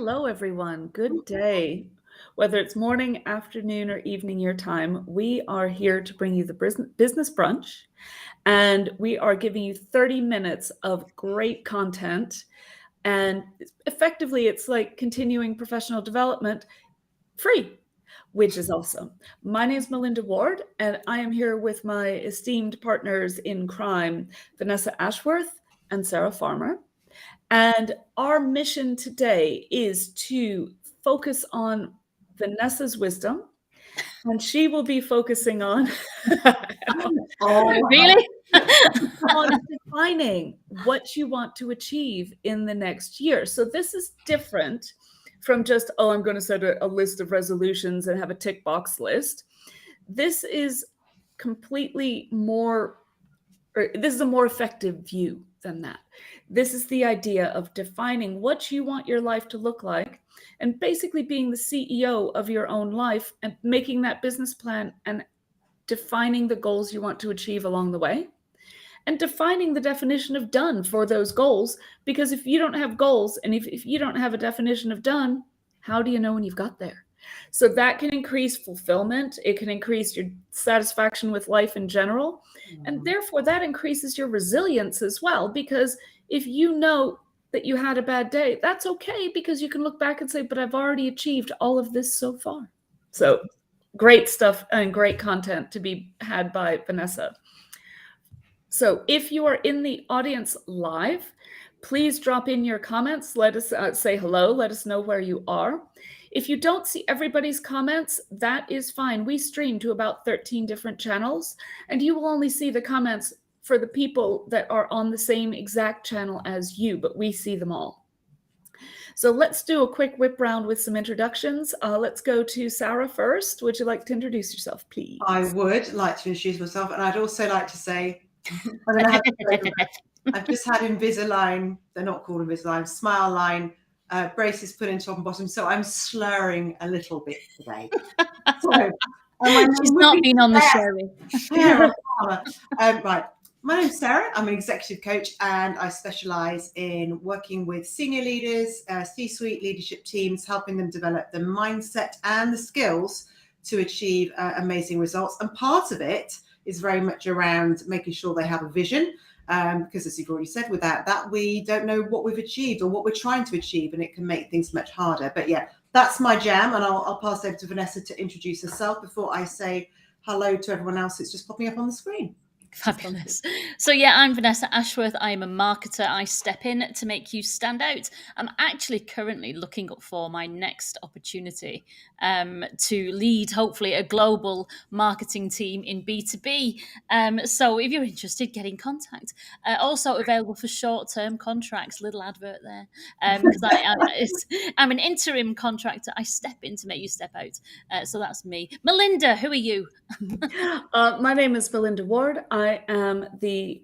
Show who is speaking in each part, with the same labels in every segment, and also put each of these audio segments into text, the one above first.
Speaker 1: Hello, everyone. Good day. Whether it's morning, afternoon, or evening your time, we are here to bring you the Business Brunch, and we are giving you 30 minutes of great content. And effectively, it's like continuing professional development free, which is awesome. My name is Melinda Ward, and I am here with my esteemed partners in crime, Vanessa Ashworth and Sarah Farmer. And our mission today is to focus on Vanessa's wisdom, and she will be focusing on
Speaker 2: Really?
Speaker 1: on defining what you want to achieve in the next year. So this is different from just, oh, I'm going to set a list of resolutions and have a tick box list. This is completely more, or this is a more effective view than that. This is the idea of defining what you want your life to look like and basically being the CEO of your own life and making that business plan and defining the goals you want to achieve along the way and defining the definition of done for those goals. Because if you don't have goals and if you don't have a definition of done, how do you know when you've got there? So that can increase fulfillment. It can increase your satisfaction with life in general. And therefore, that increases your resilience as well. Because if you know that you had a bad day, that's okay, because you can look back and say, but I've already achieved all of this so far. So great stuff and great content to be had by Vanessa. So if you are in the audience live, please drop in your comments. Let us say hello. Let us know where you are. If you don't see everybody's comments, that is fine. We stream to about 13 different channels, and you will only see the comments for the people that are on the same exact channel as you, but we see them all. So let's do a quick whip round with some introductions. Let's go to Sarah first. Would you like to introduce yourself, please?
Speaker 2: I would like to introduce myself, and I'd also like to say, I've just had Invisalign. They're not called Invisalign, Smile Line braces put in top and bottom, so I'm slurring a little bit today. So,
Speaker 3: she's not been on the show.
Speaker 2: Right. My name's Sarah. I'm an executive coach, and I specialize in working with senior leaders, C-suite leadership teams, helping them develop the mindset and the skills to achieve amazing results. And part of it is very much around making sure they have a vision, because as you've already said, without that, we don't know what we've achieved or what we're trying to achieve, and it can make things much harder. But yeah, that's my jam, and I'll pass over to Vanessa to introduce herself before I say hello to everyone else that's just popping up on the screen.
Speaker 3: Fabulous. So yeah, I'm Vanessa Ashworth. I am a marketer. I step in to make you stand out. I'm actually currently looking for my next opportunity to lead, hopefully, a global marketing team in B2B. So if you're interested, get in contact. Also available for short-term contracts. Little advert there. Because I'm an interim contractor. I step in to make you step out. So that's me. Melinda, who are you?
Speaker 1: My name is Melinda Ward. I am the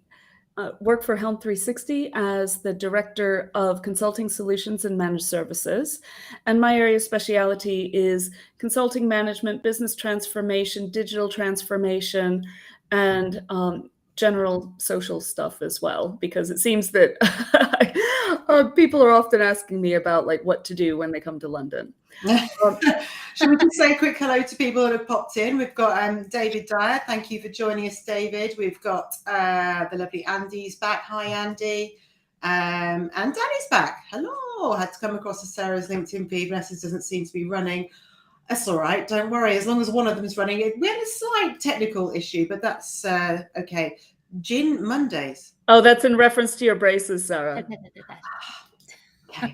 Speaker 1: work for Helm 360 as the Director of Consulting Solutions and Managed Services. And my area of speciality is consulting management, business transformation, digital transformation, and general social stuff as well, because it seems that people are often asking me about like what to do when they come to London.
Speaker 2: Should we just say a quick hello to people that have popped in? We've got David Dyer. Thank you for joining us, David. We've got the lovely Andy's back. Hi, Andy. And Danny's back. Hello. I had to come across Sarah's LinkedIn feed. Vanessa doesn't seem to be running. That's all right. Don't worry. As long as one of them is running. We had a slight technical issue, but that's okay. Gin Mondays.
Speaker 1: Oh, that's in reference to your braces, Sarah.
Speaker 2: Okay.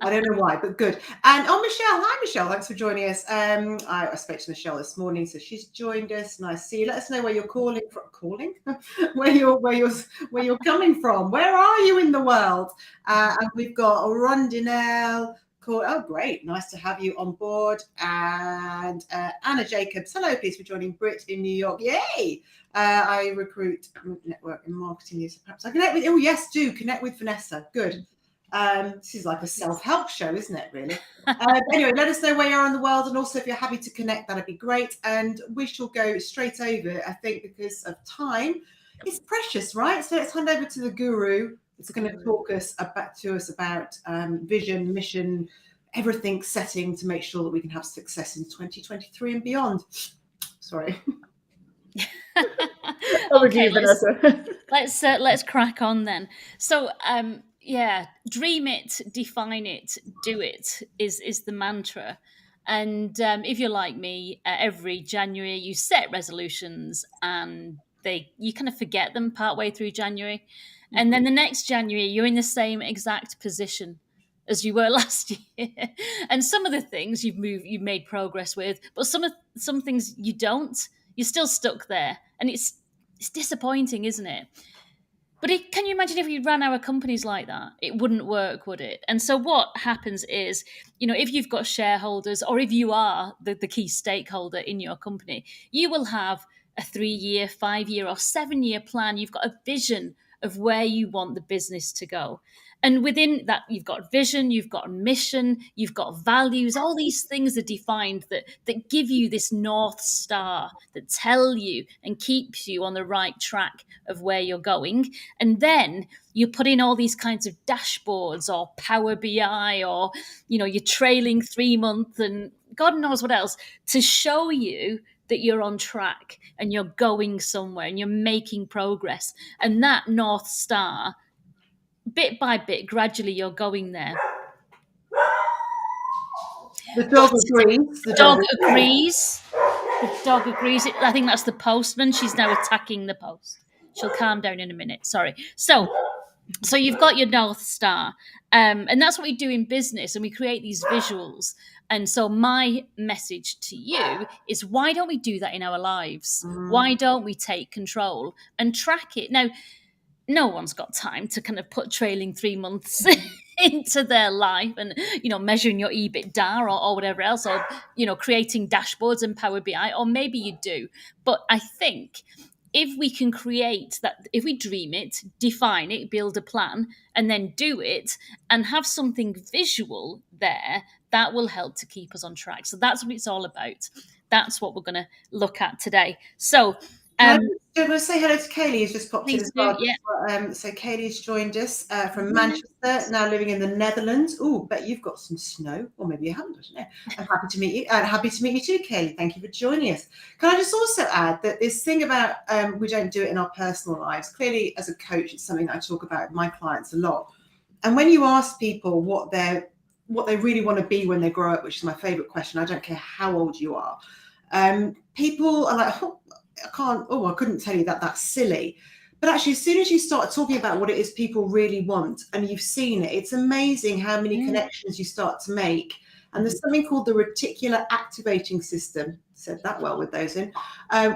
Speaker 2: I don't know why, but good. And Michelle. Hi, Michelle. Thanks for joining us. I spoke to Michelle this morning, so she's joined us. Nice to see you. Let us know where you're calling from. where you're coming from. Where are you in the world? And we've got Rondinelle. Oh, great. Nice to have you on board. And Anna Jacobs. Hello, please for joining. Brit in New York. Yay. I recruit network and marketing news. Perhaps I connect with. Oh, yes, do connect with Vanessa. Good. This is like a self-help show, isn't it, really? Anyway, let us know where you are in the world, and also if you're happy to connect, that'd be great. And we shall go straight over, I think, because of time. It's precious, right? So let's hand over to the guru. It's going to talk to us about vision, mission, everything setting to make sure that we can have success in 2023 and beyond. Sorry.
Speaker 1: Over to you, Vanessa.
Speaker 3: Let's crack on then. So yeah, dream it, define it, do it is the mantra. And if you're like me, every January you set resolutions and you kind of forget them partway through January, and then the next January you're in the same exact position as you were last year. And some of the things you've made progress with, but some things you don't. You're still stuck there, and it's disappointing, isn't it? But can you imagine if we ran our companies like that? It wouldn't work, would it? And so what happens is, if you've got shareholders or if you are the key stakeholder in your company, you will have a 3-year, 5-year or 7-year plan. You've got a vision of where you want the business to go. And within that, you've got vision, you've got mission, you've got values. All these things are defined that give you this North Star, that tell you and keeps you on the right track of where you're going. And then you put in all these kinds of dashboards or Power BI or, your trailing 3-month and God knows what else to show you that you're on track and you're going somewhere and you're making progress. And that North Star, bit by bit, gradually you're going there.
Speaker 2: The dog agrees.
Speaker 3: The dog agrees. The dog agrees. I think that's the postman. She's now attacking the post. She'll calm down in a minute. Sorry. So you've got your North Star. And that's what we do in business. And we create these visuals. And so my message to you is, why don't we do that in our lives? Why don't we take control and track it? Now, no one's got time to kind of put trailing 3 months into their life and, measuring your EBITDA or whatever else, or, creating dashboards and Power BI, or maybe you do. But I think if we can create that, if we dream it, define it, build a plan, and then do it and have something visual there, that will help to keep us on track. So that's what it's all about. That's what we're going to look at today. So,
Speaker 2: I want to say hello to Kaylee, who's just popped in as well.
Speaker 3: Yeah.
Speaker 2: So Kaylee's joined us from Manchester, now living in the Netherlands. Oh, bet you've got some snow, or maybe you haven't. I don't know. I'm happy to meet you. Happy to meet you too, Kaylee. Thank you for joining us. Can I just also add that this thing about we don't do it in our personal lives. Clearly, as a coach, it's something that I talk about with my clients a lot. And when you ask people what they really want to be when they grow up, which is my favourite question, I don't care how old you are, people are like, I couldn't tell you that. That's silly. But actually, as soon as you start talking about what it is people really want and you've seen it, it's amazing how many connections you start to make. And there's something called the reticular activating system, said that well with those in,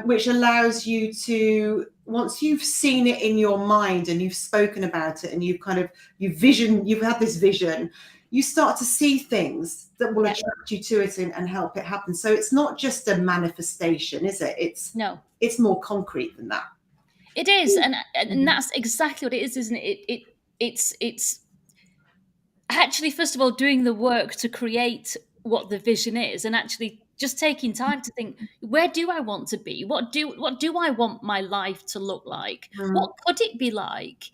Speaker 2: which allows you to, once you've seen it in your mind and you've spoken about it and you've had this vision, you start to see things that will attract you to it and help it happen. So it's not just a manifestation, is it? It's more concrete than that.
Speaker 3: It is, and that's exactly what it is, isn't it? It's actually, first of all, doing the work to create what the vision is, and actually just taking time to think, where do I want to be? What do I want my life to look like? What could it be like?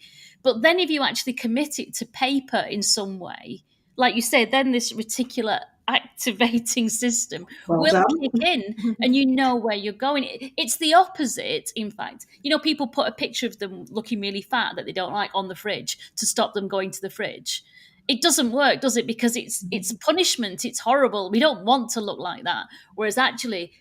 Speaker 3: But then if you actually commit it to paper in some way, like you say, then this reticular activating system will kick in and you know where you're going. It's the opposite, in fact. People put a picture of them looking really fat that they don't like on the fridge to stop them going to the fridge. It doesn't work, does it? Because it's punishment. It's horrible. We don't want to look like that. Whereas actually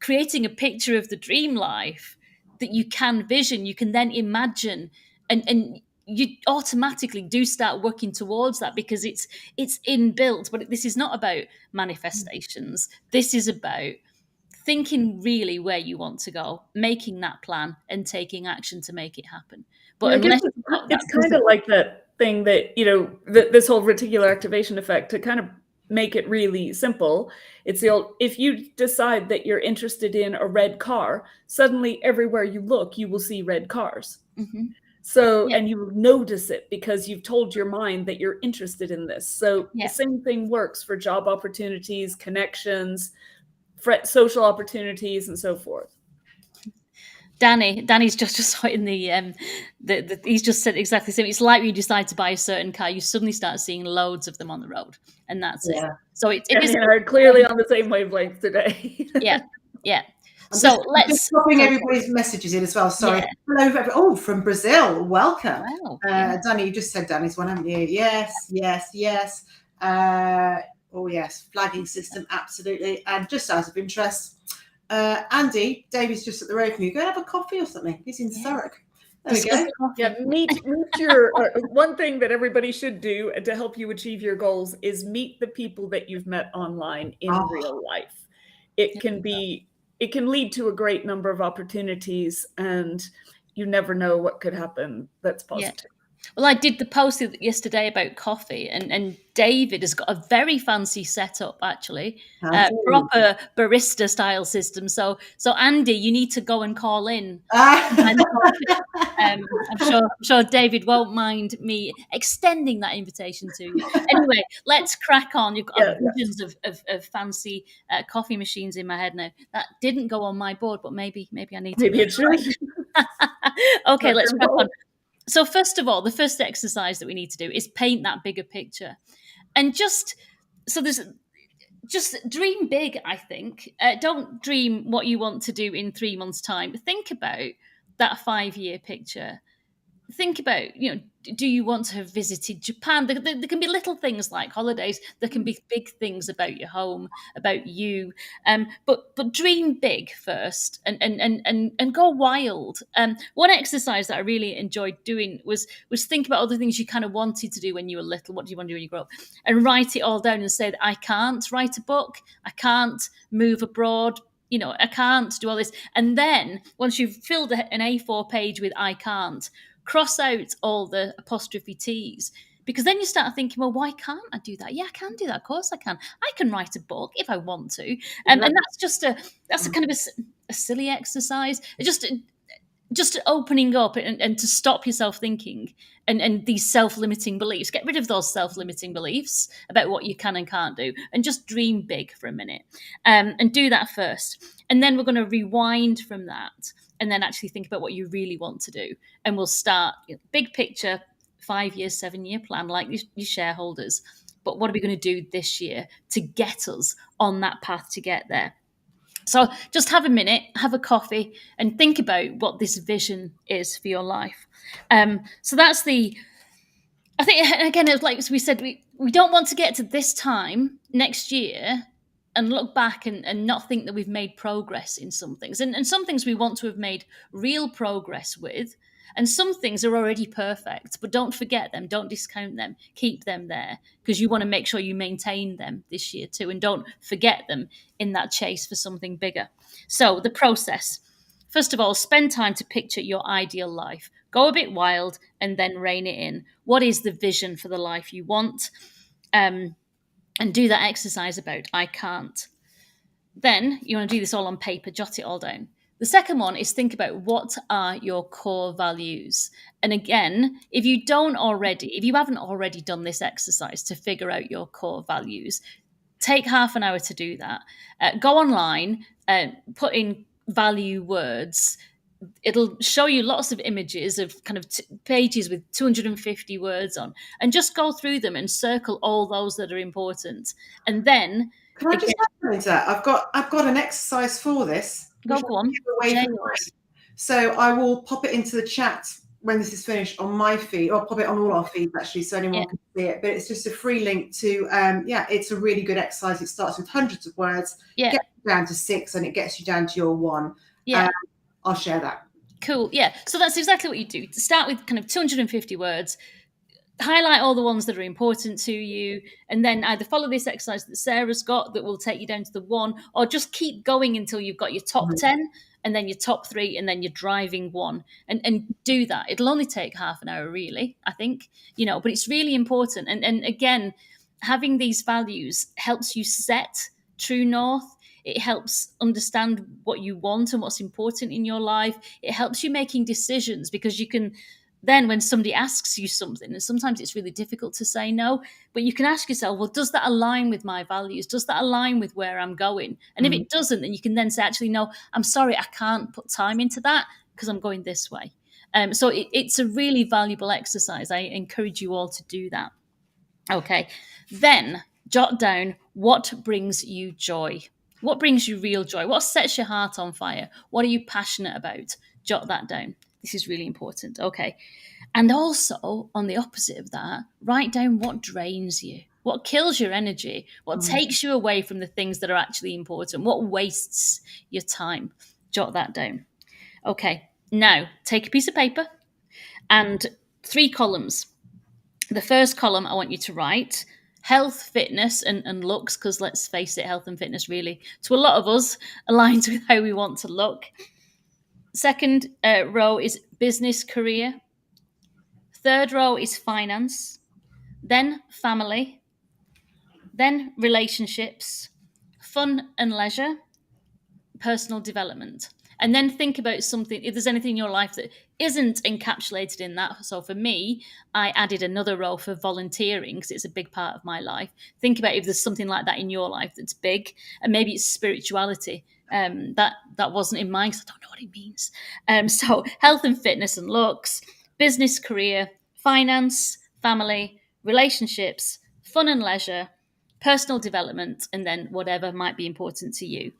Speaker 3: creating a picture of the dream life that you can vision, you can then imagine, and you automatically do start working towards that because it's inbuilt. But this is not about manifestations. This is about thinking really where you want to go, making that plan and taking action to make it happen. But
Speaker 1: it's kind of like that thing that, this whole reticular activation effect, to kind of make it really simple. It's the old, if you decide that you're interested in a red car, suddenly everywhere you look, you will see red cars. So, and you notice it because you've told your mind that you're interested in this. So the same thing works for job opportunities, connections, social opportunities, and so forth.
Speaker 3: Danny's just in the he's just said exactly the same. It's like when you decide to buy a certain car, you suddenly start seeing loads of them on the road, and that's it. So it is
Speaker 1: clearly on the same wavelength today.
Speaker 3: yeah.
Speaker 2: I'm
Speaker 3: So
Speaker 2: just, just popping everybody's messages in as well. Sorry.
Speaker 3: Yeah.
Speaker 2: Hello, from Brazil. Welcome.
Speaker 3: Wow.
Speaker 2: Danny, you just said Danny's one, haven't you? Yes. Oh, yes. Flagging system, absolutely. And just out of interest, Andy, David's just at the road from you. Go and have a coffee or something. He's in Surrey. There we go.
Speaker 1: Yeah, meet your one thing that everybody should do to help you achieve your goals is meet the people that you've met online in real life. It can lead to a great number of opportunities, and you never know what could happen that's positive.
Speaker 3: Well, I did the post yesterday about coffee, and David has got a very fancy setup, actually, proper barista style system. So Andy, you need to go and call in. I'm sure David won't mind me extending that invitation to you. Anyway, let's crack on. You've got visions of fancy coffee machines in my head now. That didn't go on my board, but maybe I need to.
Speaker 1: Maybe it should.
Speaker 3: Okay, let's crack on. So first of all, the first exercise that we need to do is paint that bigger picture. And just dream big, I think. Don't dream what you want to do in 3 months' time. Think about that 5-year picture. Think about, do you want to have visited Japan? There can be little things like holidays. There can be big things about your home, about you. But dream big first and go wild. One exercise that I really enjoyed doing was think about all the things you kind of wanted to do when you were little. What do you want to do when you grow up? And write it all down and say that I can't write a book. I can't move abroad. I can't do all this. And then once you've filled an A4 page with I can't, cross out all the apostrophe T's, because then you start thinking, well, why can't I do that? Yeah, I can do that. Of course I can. I can write a book if I want to. And that's a kind of a silly exercise. Just opening up and to stop yourself thinking and these self-limiting beliefs. Get rid of those self-limiting beliefs about what you can and can't do, and just dream big for a minute, and do that first. And then we're going to rewind from that and then actually think about what you really want to do. And we'll start big picture, 5-year, 7-year plan, like your shareholders. But what are we going to do this year to get us on that path to get there? So just have a minute, have a coffee, and think about what this vision is for your life. So that's I think, again, it's like we said, we don't want to get to this time next year and look back and not think that we've made progress in some things. And some things we want to have made real progress with. And some things are already perfect, but don't forget them. Don't discount them. Keep them there, because you want to make sure you maintain them this year too. And don't forget them in that chase for something bigger. So the process. First of all, spend time to picture your ideal life. Go a bit wild and then rein it in. What is the vision for the life you want? And do that exercise about I can't. Then you want to do this all on paper, jot it all down. The second one is think about what are your core values. And again, if you haven't already done this exercise to figure out your core values, take half an hour to do that. Go online, put in value words. It'll show you lots of images of kind of pages with 250 words on, and just go through them and circle all those that are important. And then
Speaker 2: can I just add into that? I've got an exercise for this.
Speaker 3: Go on.
Speaker 2: So I will pop it into the chat when this is finished on my feed, or pop it on all our feeds actually, so anyone can see it. But it's just a free link to it's a really good exercise. It starts with hundreds of words, gets you down to 6, and it gets you down to your 1. I'll share that.
Speaker 3: Cool. Yeah. So that's exactly what you do. Start with kind of 250 words, highlight all the ones that are important to you, and then either follow this exercise that Sarah's got that will take you down to the 1, or just keep going until you've got your top 10 and then your top 3 and then your driving 1, and do that. It'll only take half an hour, really, I think, but it's really important. And again, having these values helps you set true north. It helps understand what you want and what's important in your life. It helps you making decisions, because you can then, when somebody asks you something, and sometimes it's really difficult to say no, but you can ask yourself, well, does that align with my values? Does that align with where I'm going? And if it doesn't, then you can then say, actually, no, I'm sorry, I can't put time into that. because I'm going this way. So it's a really valuable exercise. I encourage you all to do that. Okay, then jot down what brings you joy. What brings you real joy? What sets your heart on fire? What are you passionate about? Jot that down. This is really important. Okay. And also, on the opposite of that, write down what drains you, what kills your energy, what takes you away from the things that are actually important, what wastes your time. Jot that down. Okay. Now, take a piece of paper and 3 columns. The first column, I want you to write health, fitness, and looks, because let's face it, health and fitness really, to a lot of us, aligns with how we want to look. Second row is business, career. Third row is finance. Then family. Then relationships, fun and leisure, personal development. And then think about something, if there's anything in your life that isn't encapsulated in that. So for me, I added another row for volunteering because it's a big part of my life. Think about if there's something like that in your life that's big, and maybe it's spirituality. That wasn't in mine because I don't know what it means. So health and fitness and looks, business, career, finance, family, relationships, fun and leisure, personal development, and then whatever might be important to you.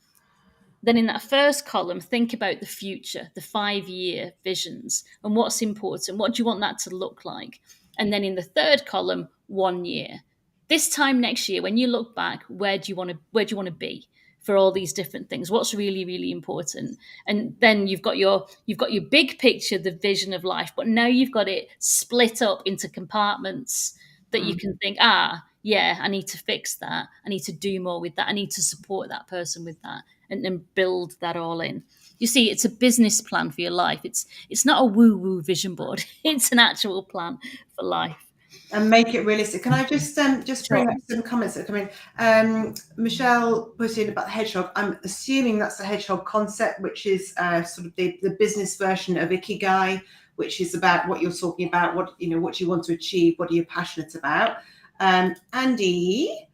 Speaker 3: Then in that first column, think about the future, the 5-year visions, and what's important. What do you want that to look like? And then in the third column, 1 year. This time next year, when you look back, where do you want to be for all these different things? What's really, really important? And then you've got your big picture, the vision of life, but now you've got it split up into compartments that you can think, yeah, I need to fix that. I need to do more with that. I need to support that person with that, and then build that all in. You see, it's a business plan for your life. It's not a woo-woo vision board. It's an actual plan for life.
Speaker 2: And make it realistic. Can I just bring up some comments that come in? Michelle put in about the hedgehog. I'm assuming that's the hedgehog concept, which is sort of the business version of Ikigai, which is about what you're talking about, what you want to achieve, what are you passionate about. Andy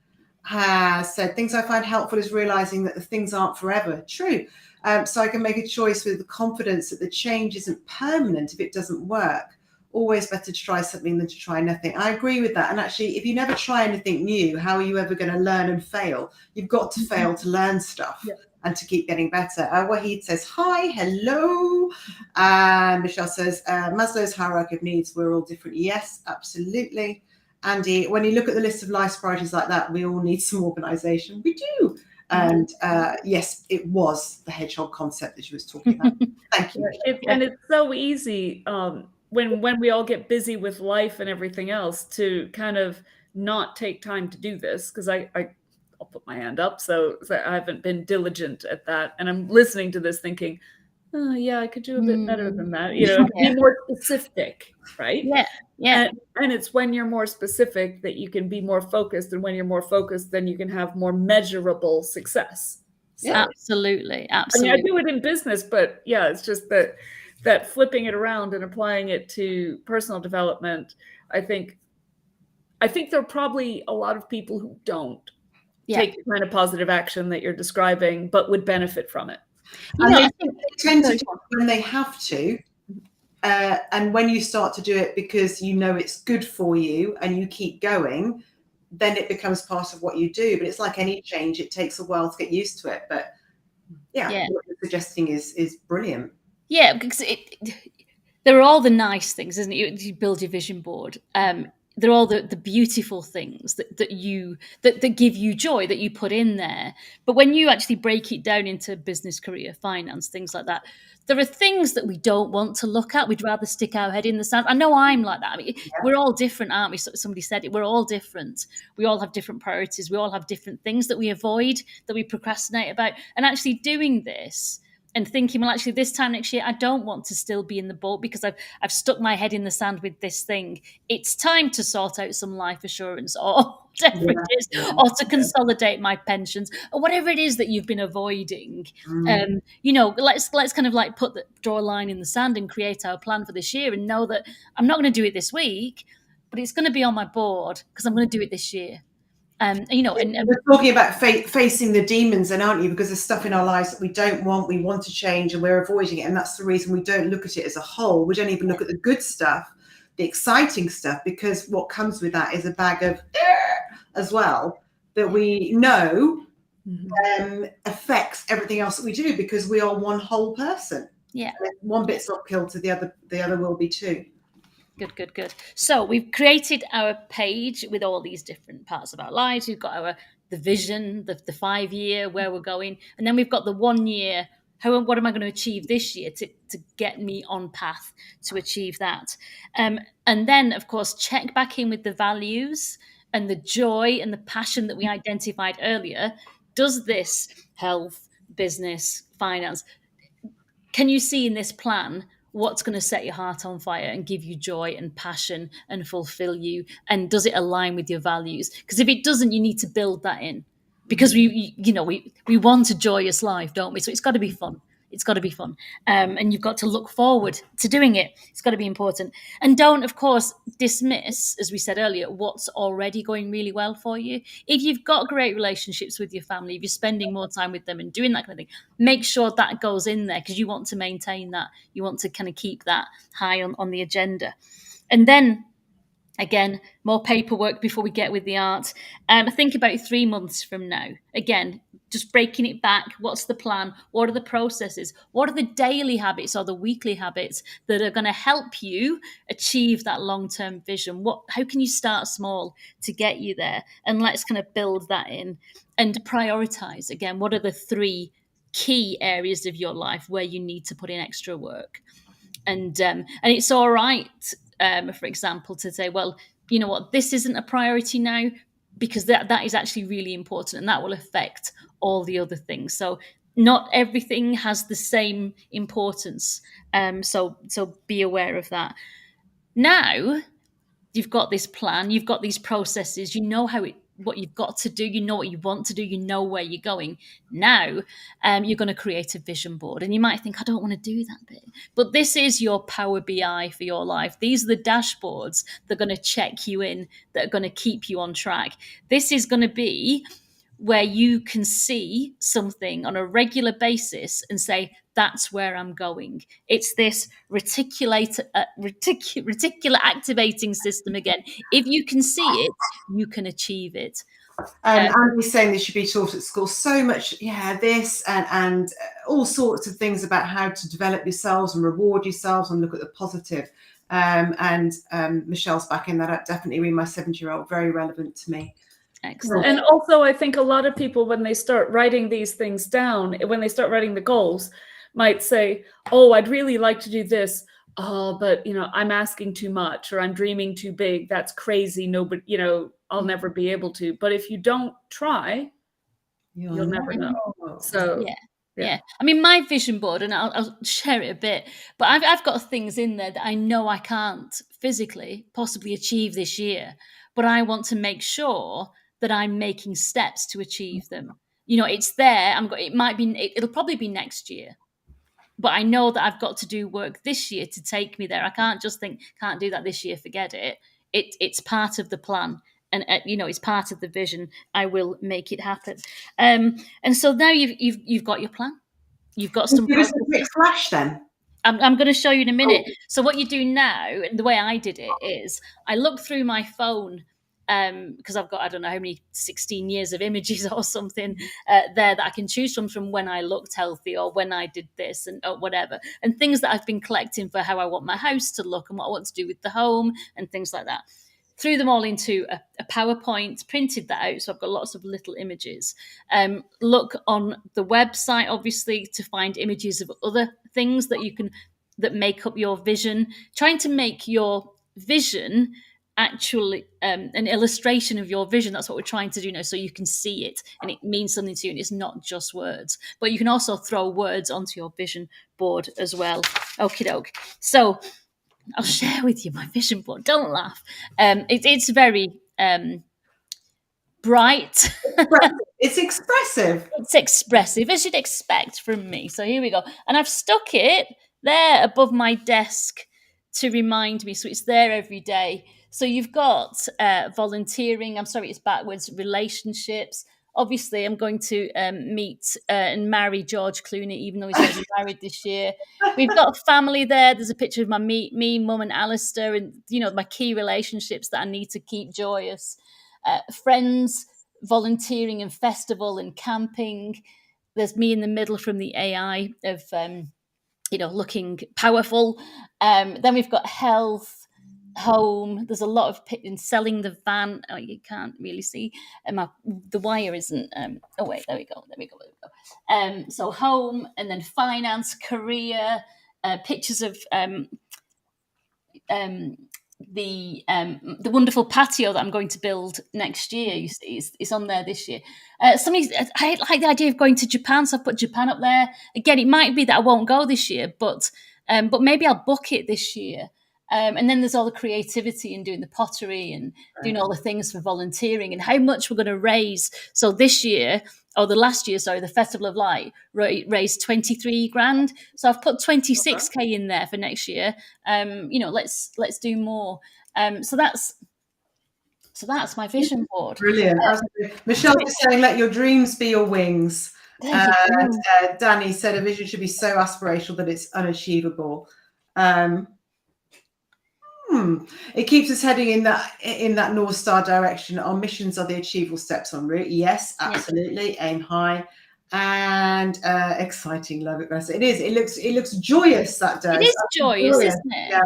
Speaker 2: has said, things I find helpful is realizing that the things aren't forever. True. So I can make a choice with the confidence that the change isn't permanent if it doesn't work. Always better to try something than to try nothing. I agree with that. And actually, if you never try anything new, how are you ever going to learn and fail? You've got to fail to learn stuff and to keep getting better. Wahid says, hi, hello. And Michelle says, Maslow's hierarchy of needs, we're all different. Yes, absolutely. Andy, when you look at the list of life priorities like that, we all need some organization. We do. And yes, it was the hedgehog concept that she was talking about. Thank you.
Speaker 1: And it's so easy when we all get busy with life and everything else to kind of not take time to do this, because I'll put my hand up. So I haven't been diligent at that. And I'm listening to this thinking, oh, yeah, I could do a bit better than that. Be more specific, right?
Speaker 3: Yeah.
Speaker 1: And it's when you're more specific that you can be more focused. And when you're more focused, then you can have more measurable success.
Speaker 3: So, absolutely.
Speaker 1: I mean, I do it in business, but yeah, it's just that flipping it around and applying it to personal development. I think there are probably a lot of people who don't take the kind of positive action that you're describing, but would benefit from it.
Speaker 2: And they tend to do it when they have to. And when you start to do it because it's good for you and you keep going, then it becomes part of what you do. But it's like any change, it takes a while to get used to it. But what you're suggesting is brilliant.
Speaker 3: Yeah, because there are all the nice things, isn't it? You build your vision board. They're all the beautiful things that give you joy, that you put in there. But when you actually break it down into business, career, finance, things like that, there are things that we don't want to look at. We'd rather stick our head in the sand. I know I'm like that. I mean, we're all different, aren't we? Somebody said it. We're all different. We all have different priorities. We all have different things that we avoid, that we procrastinate about. And actually doing this and thinking, well, actually, this time next year, I don't want to still be in the boat because I've stuck my head in the sand with this thing. It's time to sort out some life assurance or whatever it is, or to consolidate my pensions or whatever it is that you've been avoiding. Let's kind of like draw a line in the sand and create our plan for this year and know that I'm not going to do it this week, but it's going to be on my board because I'm going to do it this year. You know, and
Speaker 2: we're talking about facing the demons, then, aren't you? Because there's stuff in our lives that we don't want, we want to change, and we're avoiding it. And that's the reason we don't look at it as a whole. We don't even look at the good stuff, the exciting stuff, because what comes with that is a bag of as well that we know affects everything else that we do, because we are one whole person.
Speaker 3: Yeah.
Speaker 2: And if one bit's not killed, to the other will be too.
Speaker 3: Good. So we've created our page with all these different parts of our lives. We've got the vision, the 5 year, where we're going, and then we've got the 1 year. What am I going to achieve this year to get me on path to achieve that? And then, of course, check back in with the values and the joy and the passion that we identified earlier. Does this health, business, finance? Can you see in this plan what's going to set your heart on fire and give you joy and passion and fulfill you? And does it align with your values? Because if it doesn't, you need to build that in, because we want a joyous life, don't we? So it's got to be fun. It's got to be fun. And you've got to look forward to doing it. It's got to be important. And don't, of course, dismiss, as we said earlier, what's already going really well for you. If you've got great relationships with your family, if you're spending more time with them and doing that kind of thing, make sure that goes in there, because you want to maintain that. You want to kind of keep that high on the agenda. And then, again, more paperwork before we get with the art. Think about 3 months from now. Again, just breaking it back. What's the plan? What are the processes? What are the daily habits or the weekly habits that are going to help you achieve that long-term vision? How can you start small to get you there? And let's kind of build that in and prioritize. Again, what are the 3 key areas of your life where you need to put in extra work? And it's all right, for example, to say, well, you know what, this isn't a priority now, because that is actually really important, and that will affect all the other things. So not everything has the same importance. So be aware of that. Now you've got this plan, you've got these processes, you know what you've got to do, you know what you want to do, you know where you're going. Now you're going to create a vision board, and you might think, I don't want to do that bit, but this is your Power BI for your life. These are the dashboards that are going to check you in, that are going to keep you on track. This is going to be where you can see something on a regular basis and say, that's where I'm going. It's this reticular activating system again. If you can see it, you can achieve it.
Speaker 2: Andy's saying this should be taught at school. So much, this and all sorts of things about how to develop yourselves and reward yourselves and look at the positive. Michelle's backing that up. Definitely read my 70-year-old. Very relevant to me.
Speaker 3: Excellent.
Speaker 1: And also, I think a lot of people, when they start writing these things down, when they start writing the goals, might say, oh, I'd really like to do this. Oh, but, I'm asking too much, or I'm dreaming too big. That's crazy. Nobody, I'll never be able to. But if you don't try, you'll never know. So,
Speaker 3: yeah. I mean, my vision board, and I'll share it a bit, but I've got things in there that I know I can't physically possibly achieve this year, but I want to make sure that I'm making steps to achieve them. It's there. It'll probably be next year, but I know that I've got to do work this year to take me there. I can't just think, can't do that this year, forget it. It's part of the plan. And it's part of the vision. I will make it happen. And so now you've got your plan. You've got some.
Speaker 2: Give us a quick flash then.
Speaker 3: I'm going to show you in a minute. Oh. So what you do now, and the way I did it is, I look through my phone because I've got, I don't know how many, 16 years of images or something there that I can choose from when I looked healthy, or when I did this, and or whatever, and things that I've been collecting for how I want my house to look and what I want to do with the home and things like that. Threw them all into a PowerPoint, printed that out, so I've got lots of little images. Look on the website, obviously, to find images of other things that make up your vision. Trying to make your vision actually an illustration of your vision. That's what we're trying to do now, so you can see it and it means something to you, and it's not just words. But you can also throw words onto your vision board as well. Okie doke. So I'll share with you my vision board. Don't laugh. It's very bright.
Speaker 2: It's expressive.
Speaker 3: It's expressive, as you'd expect from me. So here we go. And I've stuck it there above my desk to remind me. So it's there every day. So you've got volunteering. I'm sorry, it's backwards. Relationships. Obviously, I'm going to meet and marry George Clooney, even though he's already married this year. We've got a family there. There's a picture of me, Mum, and Alistair, and my key relationships that I need to keep joyous. Friends, volunteering, and festival and camping. There's me in the middle from the AI of looking powerful. Then we've got health. Home. There's a lot of in selling the van. Oh, you can't really see. The wire isn't. Oh wait, there we go. So home, and then finance, career, pictures of the wonderful patio that I'm going to build next year. You see, it's on there this year. I like the idea of going to Japan, so I've put Japan up there. Again, it might be that I won't go this year, but maybe I'll book it this year. And then there's all the creativity and doing the pottery and doing all the things for volunteering and how much we're going to raise. So this year, or the last year, sorry, the Festival of Light raised 23 grand. So I've put 26k in there for next year. Let's do more. So that's my vision board.
Speaker 2: Brilliant. Michelle is saying, let your dreams be your wings. And Danny said a vision should be so aspirational that it's unachievable. It keeps us heading in that North Star direction. Our missions are the achievable steps on route. Yes, absolutely. Aim high and exciting. Love it, Vanessa. It is. It looks joyous. That does.
Speaker 3: It is joyous, isn't it?
Speaker 2: Yeah.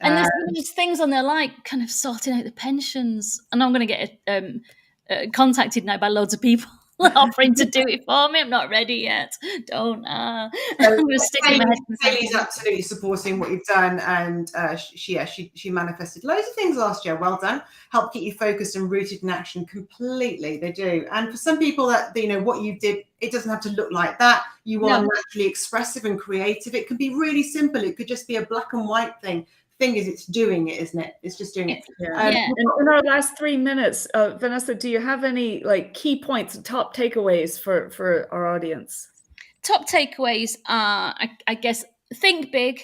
Speaker 3: And there's things on there like kind of sorting out the pensions. And I'm going to get contacted now by loads of people offering to do it for me. I'm not ready yet. Don't. I'm going to stick in my head.
Speaker 2: Haley's absolutely supporting what you've done, and she manifested loads of things last year. Well done. Help keep you focused and rooted in action completely. They do. And for some people, that what you did, it doesn't have to look like that. You are naturally expressive and creative. It can be really simple. It could just be a black and white thing. Thing is, it's doing it, isn't it? It's just doing it.
Speaker 1: In our last 3 minutes, Vanessa, do you have any key points, top takeaways for our audience?
Speaker 3: Top takeaways are, I guess, think big.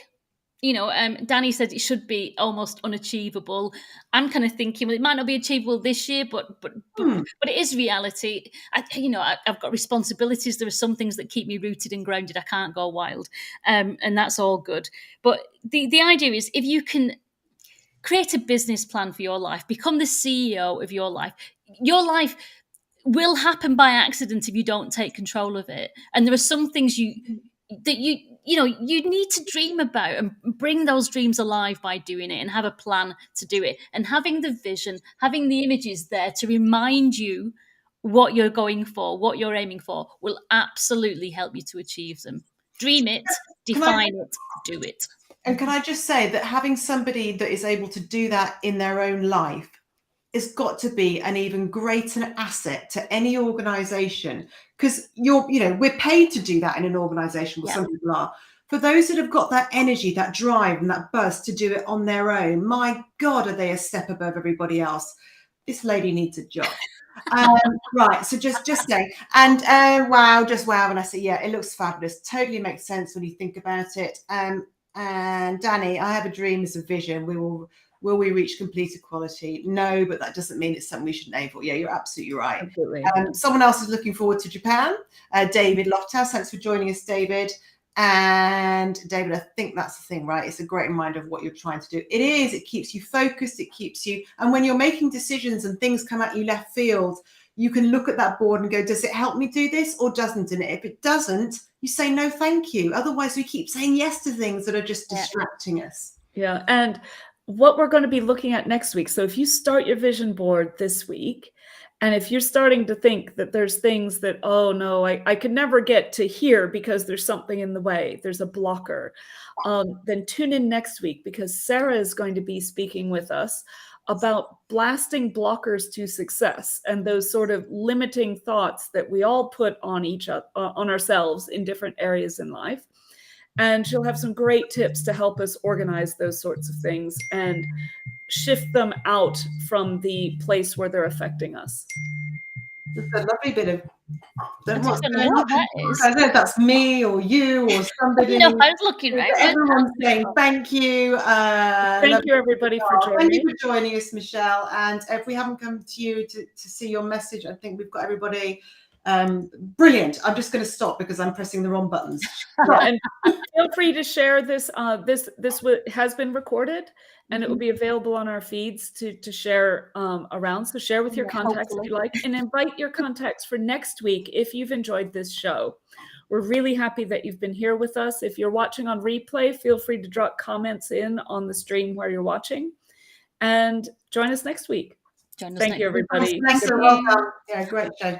Speaker 3: Danny said it should be almost unachievable. I'm kind of thinking, well, it might not be achievable this year, but it is reality. I've got responsibilities. There are some things that keep me rooted and grounded. I can't go wild, and that's all good. But the idea is, if you can create a business plan for your life, become the CEO of your life will happen by accident if you don't take control of it. And there are some things you need to dream about and bring those dreams alive by doing it and have a plan to do it. And having the vision, having the images there to remind you what you're going for, what you're aiming for, will absolutely help you to achieve them. Dream it, define it, do it.
Speaker 2: And can I just say that having somebody that is able to do that in their own life has got to be an even greater asset to any organization, because we're paid to do that in an organization. Well, some people are. For those that have got that energy, that drive and that buzz to do it on their own, my God, are they a step above everybody else? This lady needs a job. Right, so just saying. And wow, Vanessa, it looks fabulous. Totally makes sense when you think about it. And Danny, I have a dream, it's a vision. Will we reach complete equality? No, but that doesn't mean it's something we shouldn't aim for. Yeah, you're absolutely right.
Speaker 1: Absolutely.
Speaker 2: Someone else is looking forward to Japan. David Lofthouse, thanks for joining us, David. And David, I think that's the thing, right? It's a great reminder of what you're trying to do. It is. It keeps you focused. It keeps you. And when you're making decisions and things come at you left field, you can look at that board and go, does it help me do this or doesn't it? If it doesn't, you say, no, thank you. Otherwise, we keep saying yes to things that are just distracting us.
Speaker 1: Yeah. And what we're going to be looking at next week. So if you start your vision board this week, and if you're starting to think that there's things that, oh no, I could never get to here because there's something in the way, there's a blocker, then tune in next week, because Sarah is going to be speaking with us about blasting blockers to success and those sort of limiting thoughts that we all put on on ourselves in different areas in life. And she'll have some great tips to help us organize those sorts of things and shift them out from the place where they're affecting us.
Speaker 2: It's a lovely bit of Don't
Speaker 3: I
Speaker 2: know what's
Speaker 3: don't
Speaker 2: going
Speaker 3: know what
Speaker 2: on.
Speaker 3: that is.
Speaker 2: I don't know if that's me or you or somebody.
Speaker 3: No, I was looking right.
Speaker 2: Everyone's saying thank you.
Speaker 1: Thank you, everybody, for
Speaker 2: Thank
Speaker 1: joining.
Speaker 2: you for joining us, Michelle. And if we haven't come to you to see your message, I think we've got everybody. Brilliant. I'm just going to stop because I'm pressing the wrong buttons.
Speaker 1: Yeah, and feel free to share this. This has been recorded, and it will be available on our feeds to share around. So share with your contacts if you like, and invite your contacts for next week if you've enjoyed this show. We're really happy that you've been here with us. If you're watching on replay, feel free to drop comments in on the stream where you're watching, and join us next week.
Speaker 3: Join us
Speaker 1: Thank
Speaker 3: next
Speaker 1: you,
Speaker 3: week.
Speaker 1: everybody.
Speaker 2: Thanks, well done. Yeah, great show.